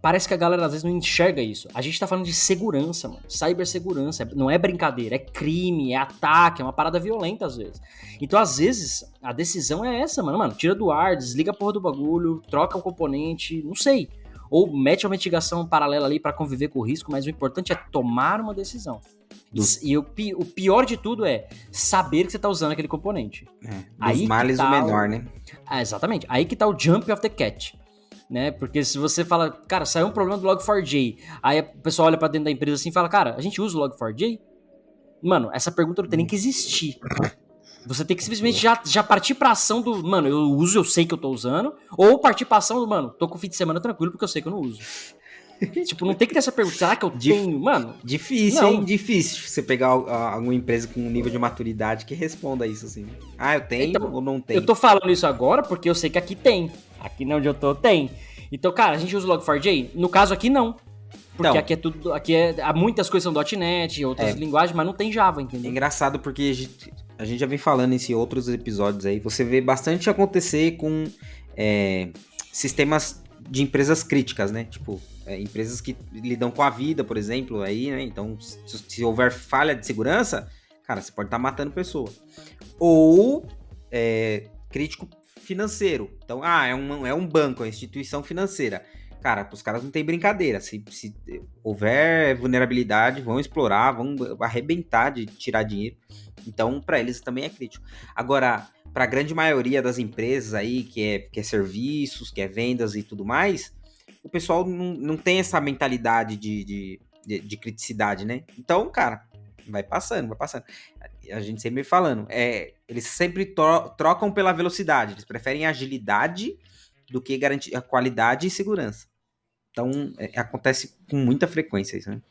parece que a galera às vezes não enxerga isso. A gente tá falando de segurança, mano. Cibersegurança. Não é brincadeira, é crime, é ataque, é uma parada violenta às vezes. Então, às vezes, a decisão é essa, mano. Mano, tira do ar, desliga a porra do bagulho, troca o componente, não sei. Ou mete uma mitigação paralela ali pra conviver com o risco, mas o importante é tomar uma decisão. E o pior de tudo é saber que você tá usando aquele componente. Dos Aí males que tá o menor, né? Exatamente. Aí que tá o jump of the cat. Né? Porque se você fala, cara, saiu um problema do Log4j, aí o pessoal olha pra dentro da empresa assim e fala, cara, a gente usa o Log4j? Mano, essa pergunta não tem nem que existir. Você tem que simplesmente já partir pra ação do, mano, eu uso, eu sei que eu tô usando, ou partir pra ação do, mano, tô com o fim de semana tranquilo porque eu sei que eu não uso. Tipo, não tem que ter essa pergunta, será que eu tenho? Mano, Difícil, não. hein? Difícil você pegar alguma empresa com um nível de maturidade que responda isso, assim. Ah, eu tenho Então, ou não tenho? eu tô falando isso agora porque eu sei que aqui tem. Aqui onde eu tô, tem. Então, cara, a gente usa o Log4j? No caso aqui, não. Porque Então, aqui é tudo. Há muitas coisas são .NET, outras linguagens, mas não tem Java, é entendeu? engraçado porque a gente já vem falando em outros episódios aí. Você vê bastante acontecer com sistemas de empresas críticas, né? Tipo, empresas que lidam com a vida, por exemplo, aí, né? Então, se houver falha de segurança, cara, você pode estar matando pessoa. Ou crítico financeiro. Então, é um banco, é uma instituição financeira. Cara, os caras não tem brincadeira. Se houver vulnerabilidade, vão explorar, vão arrebentar de tirar dinheiro. Então, para eles também é crítico. Agora, para a grande maioria das empresas aí, que é serviços, que é vendas e tudo mais, o pessoal não tem essa mentalidade de criticidade, né? Então, cara, vai passando. A gente sempre falando, eles sempre trocam pela velocidade. Eles preferem agilidade do que garantir a qualidade e segurança. Então, acontece com muita frequência isso, né?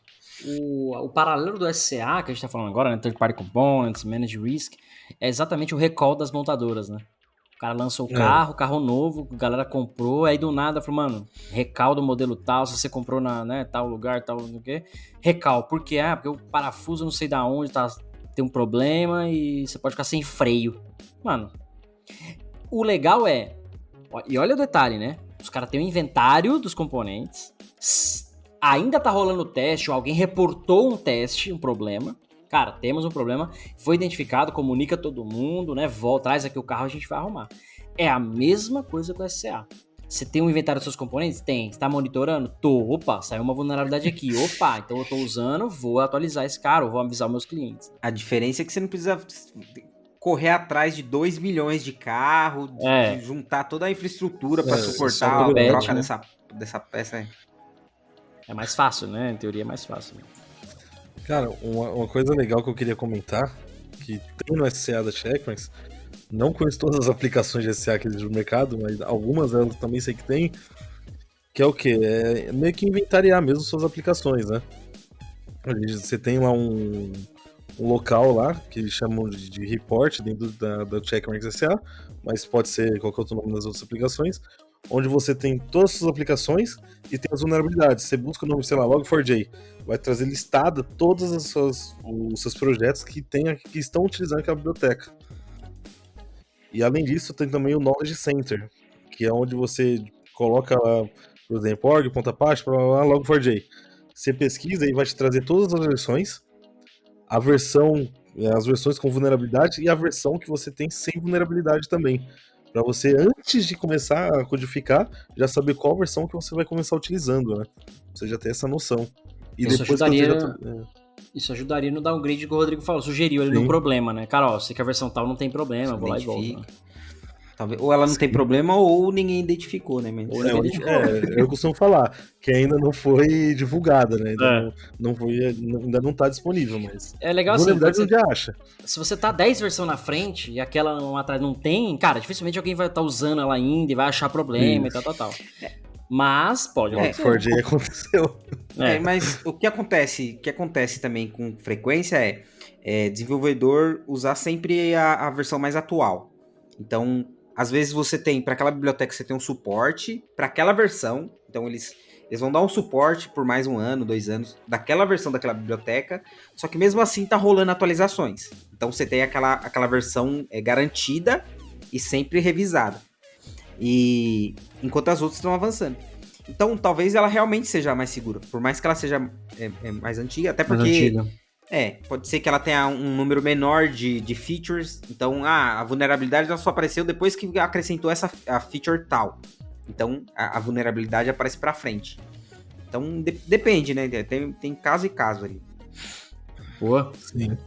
O paralelo do SCA, que a gente tá falando agora, né? Third Party Components, Managed Risk, é exatamente o recall das montadoras, né? O cara lançou o carro novo, a galera comprou, aí do nada falou, mano, recall do modelo tal, se você comprou na tal lugar, tal, não sei o quê. Recall, por quê? Porque o parafuso não sei da onde tem um problema e você pode ficar sem freio. Mano, o legal e olha o detalhe, né? Os caras têm o inventário dos componentes, ainda tá rolando o teste, ou alguém reportou um teste, um problema. Cara, temos um problema, foi identificado, comunica todo mundo, né? Traz aqui o carro, a gente vai arrumar. É a mesma coisa com o SCA. Você tem um inventário dos seus componentes? Tem. Você tá monitorando? Tô. Opa, saiu uma vulnerabilidade aqui. Opa, então eu tô usando, vou atualizar esse cara, ou vou avisar os meus clientes. A diferença é que você não precisa correr atrás de 2 milhões de carros, de juntar toda a infraestrutura para suportar a troca dessa peça. É mais fácil, né? Em teoria é mais fácil. Cara, uma coisa legal que eu queria comentar, que tem no SCA da Checkmarx, não conheço todas as aplicações de SCA que existe no mercado, mas algumas delas também sei que tem, que é o quê? É meio que inventariar mesmo suas aplicações, né? Você tem lá um local lá, que eles chamam de report dentro da Checkmarx SA, mas pode ser qualquer outro nome das outras aplicações, onde você tem todas as suas aplicações e tem as vulnerabilidades. Você busca o nome, sei lá, Log4j, vai trazer listada todos os seus projetos que estão utilizando aquela biblioteca. E além disso, tem também o Knowledge Center, que é onde você coloca lá, por exemplo, org.apache, Log4j. Você pesquisa e vai te trazer todas as versões, as versões com vulnerabilidade e a versão que você tem sem vulnerabilidade também. Para você, antes de começar a codificar, já saber qual versão que você vai começar utilizando, né? Você já tem essa noção. E isso depois isso ajudaria no downgrade que o Rodrigo falou, sugeriu ali no problema, né? Cara, ó, sei que a versão tal não tem problema, eu vou lá e volto. Né? Talvez, ou ela não tem problema, ou ninguém identificou, né? Mas... eu costumo falar que ainda não foi divulgada, né? Ainda não tá disponível, mas... É legal assim, você já acha. Se você tá 10 versões na frente e aquela não atrás não tem, cara, dificilmente alguém vai estar usando ela ainda e vai achar problema e tal. Mas pode acontecer. Log4j aconteceu. Mas o que acontece também com frequência é desenvolvedor usar sempre a versão mais atual. Então, às vezes você tem, para aquela biblioteca você tem um suporte para aquela versão, então eles Eles vão dar um suporte por mais 1 ano, 2 anos, daquela versão daquela biblioteca, só que mesmo assim tá rolando atualizações. Então você tem aquela versão garantida e sempre revisada. E enquanto as outras estão avançando. Então talvez ela realmente seja mais segura, por mais que ela seja mais antiga, até porque... pode ser que ela tenha um número menor de features. Então, a vulnerabilidade ela só apareceu depois que acrescentou a feature tal. Então, a vulnerabilidade aparece pra frente. Então, depende, né? Tem caso e caso ali. Boa. Sim.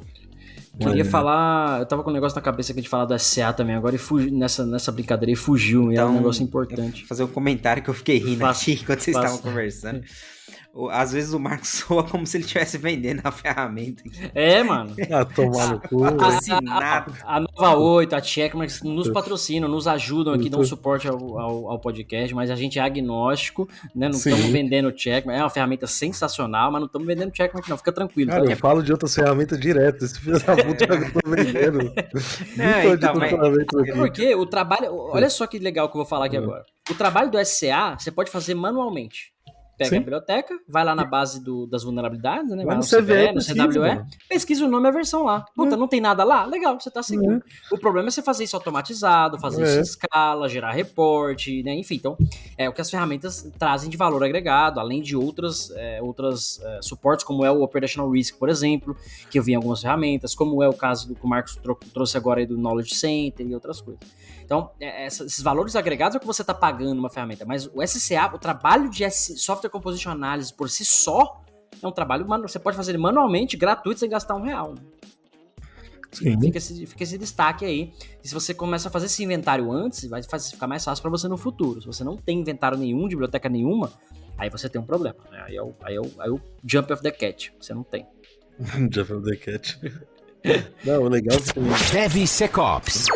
Queria falar... Eu tava com um negócio na cabeça que a gente falar do SCA também agora e nessa brincadeira e fugiu. E é um negócio importante. Fazer um comentário que eu fiquei rindo aqui enquanto vocês estavam conversando. Às vezes o Marcos soa como se ele estivesse vendendo a ferramenta. Mano. Tomar no cu. A Nova 8, a Checkmarx nos patrocinam, nos ajudam aqui, dão suporte ao podcast, mas a gente é agnóstico, né? Não estamos vendendo Checkmarx. É uma ferramenta sensacional, mas não estamos vendendo Checkmarx, não. Fica tranquilo. Cara, eu falo de outras ferramentas direto. Esse filho da puta que eu tô vendendo. Porque o trabalho... Olha só que legal que eu vou falar aqui agora. O trabalho do SCA, você pode fazer manualmente. Pega a biblioteca, vai lá na base das vulnerabilidades, né? Vai no CVE, no CWE, pesquisa o nome e a versão lá. Puta, não tem nada lá? Legal, você tá seguro. O problema é você fazer isso automatizado, fazer isso em escala, gerar reporte, né? Enfim, então, é o que as ferramentas trazem de valor agregado, além de outras suportes, como é o Operational Risk, por exemplo, que eu vi em algumas ferramentas, como é o caso que o Marcos trouxe agora aí do Knowledge Center e outras coisas. Então, esses valores agregados é o que você está pagando uma ferramenta, mas o SCA, o trabalho de Software Composition Analysis por si só, é um trabalho, você pode fazer ele manualmente, gratuito, sem gastar R$1. Fica esse destaque aí. E se você começa a fazer esse inventário antes, vai ficar mais fácil para você no futuro. Se você não tem inventário nenhum, de biblioteca nenhuma, aí você tem um problema. Né? Aí é o jump of the cat, você não tem. Jump of the cat. Não, o legal é que DevSecOps.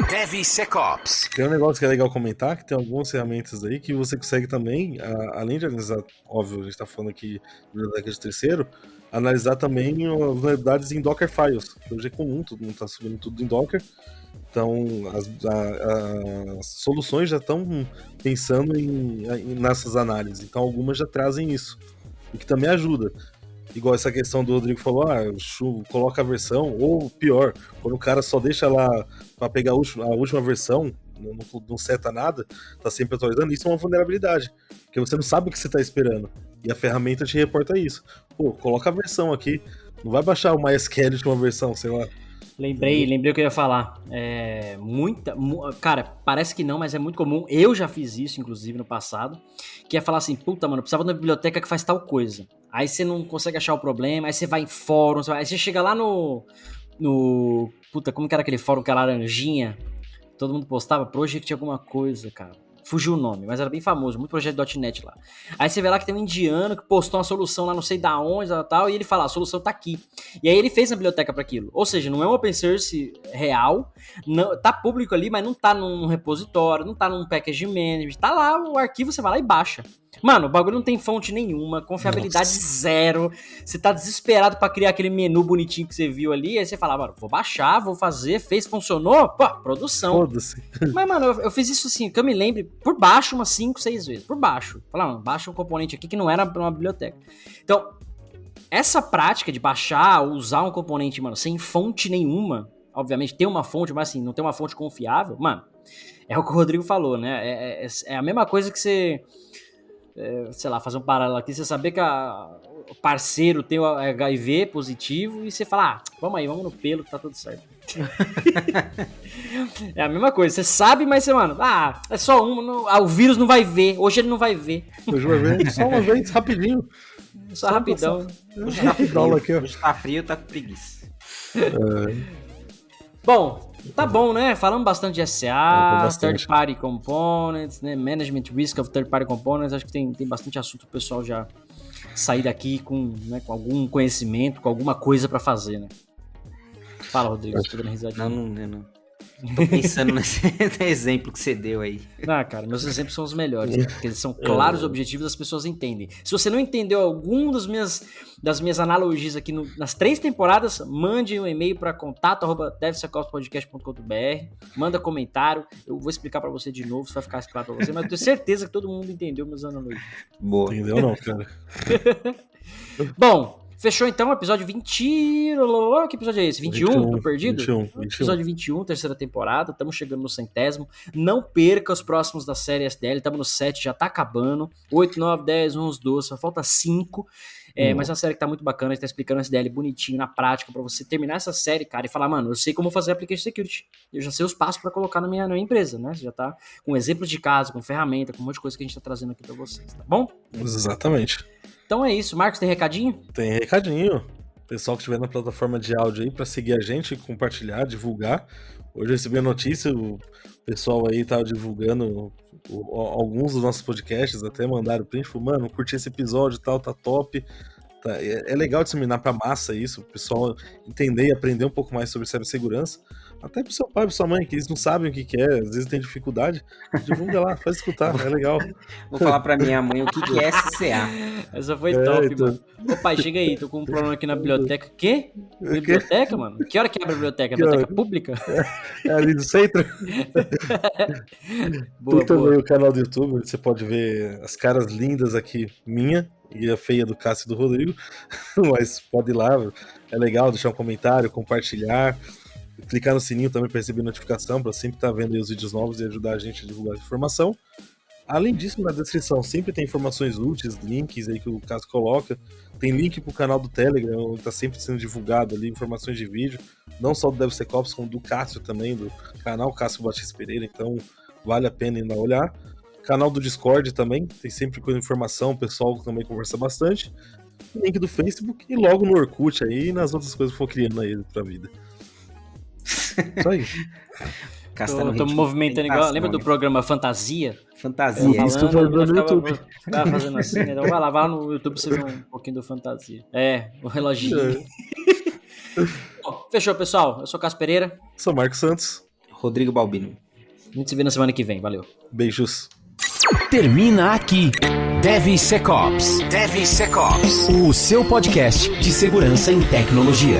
Tem um negócio que é legal comentar, que tem algumas ferramentas aí que você consegue também, além de analisar, óbvio, a gente tá falando aqui de biblioteca de terceiro, analisar também as vulnerabilidades em Docker Files, que hoje é comum, todo mundo tá subindo tudo em Docker. Então, as soluções já estão pensando nessas análises. Então, algumas já trazem isso, o que também ajuda. Igual essa questão do Rodrigo falou, coloca a versão, ou pior, quando o cara só deixa lá para pegar a última versão, não seta nada, tá sempre atualizando, isso é uma vulnerabilidade, porque você não sabe o que você tá esperando, e a ferramenta te reporta isso. Pô, coloca a versão aqui, não vai baixar o MySQL de uma versão, sei lá. Lembrei o que eu ia falar. Cara, parece que não, mas é muito comum. Eu já fiz isso, inclusive, no passado. Que é falar assim, puta, mano, eu precisava de uma biblioteca que faz tal coisa. Aí você não consegue achar o problema, aí você vai em fóruns, aí você chega lá no... Puta, como que era aquele fórum que a laranjinha? Todo mundo postava Project alguma coisa, cara. Fugiu o nome, mas era bem famoso, muito projeto .NET lá. Aí você vê lá que tem um indiano que postou uma solução lá não sei da onde tal, e ele fala, a solução tá aqui. E aí ele fez a biblioteca para aquilo. Ou seja, não é um open source real, não, tá público ali, mas não tá num repositório, não tá num package management, tá lá o arquivo, você vai lá e baixa. Mano, o bagulho não tem fonte nenhuma, confiabilidade zero, você tá desesperado pra criar aquele menu bonitinho que você viu ali, aí você fala, mano, vou baixar, vou fazer, funcionou, pô, produção. Foda-se. Mas, mano, eu fiz isso assim, que eu me lembre, por baixo umas 5, 6 vezes, por baixo. Falar, mano, baixa um componente aqui que não era uma biblioteca. Então, essa prática de baixar, usar um componente, mano, sem fonte nenhuma, obviamente tem uma fonte, mas assim, não tem uma fonte confiável, mano, é o que o Rodrigo falou, né? É a mesma coisa que você... sei lá, fazer um paralelo aqui, você saber que o parceiro tem o HIV positivo e você fala, vamos no pelo que tá tudo certo. É a mesma coisa, você sabe, mas você, mano, é só o vírus não vai ver, hoje ele não vai ver. Hoje vai ver, só uma vez, rapidinho. Só rapidão. Hoje tá frio, tá com preguiça. Bom, tá bom, né? Falamos bastante de SA, Third Party Components, né? Management Risk of Third Party Components. Acho que tem bastante assunto pro pessoal já sair daqui com algum conhecimento, com alguma coisa pra fazer, né? Fala, Rodrigo, você tá dando risadinha. Não. Tô pensando nesse exemplo que você deu aí. Ah, cara, meus exemplos são os melhores, cara, porque eles são claros, objetivos, as pessoas entendem. Se você não entendeu algum das minhas analogias aqui nas 3 temporadas, mande um e-mail para contato@devsecopspodcast.com.br, manda comentário, eu vou explicar para você de novo, se vai ficar claro para você, mas eu tenho certeza que todo mundo entendeu minhas analogias. Boa. Entendeu não, cara? Bom, fechou então o episódio 20... Que episódio é esse? 21? Tô perdido? 21. Episódio 21, terceira temporada. Estamos chegando no 100º. Não perca os próximos da série SDL. Estamos no 7, já tá acabando. 8, 9, 10, 11, 12. Só falta 5. Mas é uma série que tá muito bacana. A gente tá explicando o SDL bonitinho, na prática, pra você terminar essa série, cara, e falar, mano, eu sei como fazer Application Security. Eu já sei os passos pra colocar na minha empresa, né? Você já tá com exemplos de caso, com ferramenta, com um monte de coisa que a gente tá trazendo aqui pra vocês, tá bom? Exatamente. Então é isso. Marcos, tem recadinho? Tem recadinho. Pessoal que estiver na plataforma de áudio aí pra seguir a gente, compartilhar, divulgar. Hoje eu recebi a notícia, o pessoal aí tava divulgando alguns dos nossos podcasts, até mandaram print, falou, mano, curti esse episódio e tal, tá top. Tá, é legal disseminar pra massa isso, o pessoal entender e aprender um pouco mais sobre cibersegurança. Até pro seu pai e pra sua mãe, que eles não sabem o que é, às vezes tem dificuldade. Divulga lá, faz escutar, é legal. Vou falar pra minha mãe o que é SCA. Essa foi top, então. mano. Ô pai, chega aí, tô com um problema aqui na biblioteca. Quê? Biblioteca, mano? Que hora que abre a biblioteca? Biblioteca pública? É ali do centro. Boa, Tem boa. também o canal do YouTube, onde você pode ver as caras lindas aqui, minha e a feia do Cássio e do Rodrigo. Mas pode ir lá, é legal deixar um comentário, compartilhar. Clicar no sininho também para receber notificação, para sempre estar vendo aí os vídeos novos e ajudar a gente a divulgar a informação. Além disso, na descrição sempre tem informações úteis, links aí que o Cássio coloca. Tem link pro canal do Telegram, onde está sempre sendo divulgado ali informações de vídeo, não só do DevSecOps, como do Cássio também, do canal Cássio Batista Pereira, então vale a pena ir lá olhar. Canal do Discord também, tem sempre com informação, o pessoal também conversa bastante. Link do Facebook e logo no Orkut aí e nas outras coisas que for criando aí pra vida. Isso aí. Tô me movimentando igual. Lembra do programa Fantasia? Fantasia. Isso que eu tô vendo no YouTube. Tava fazendo assim, né? Então vai lá no YouTube você vê um pouquinho do Fantasia. O reloginho. Bom, fechou, pessoal. Eu sou o Cássio Pereira. Sou Marcos Santos. Rodrigo Balbino. A gente se vê na semana que vem. Valeu. Beijos. Termina aqui DevSecOps. DevSecOps, o seu podcast de segurança em tecnologia.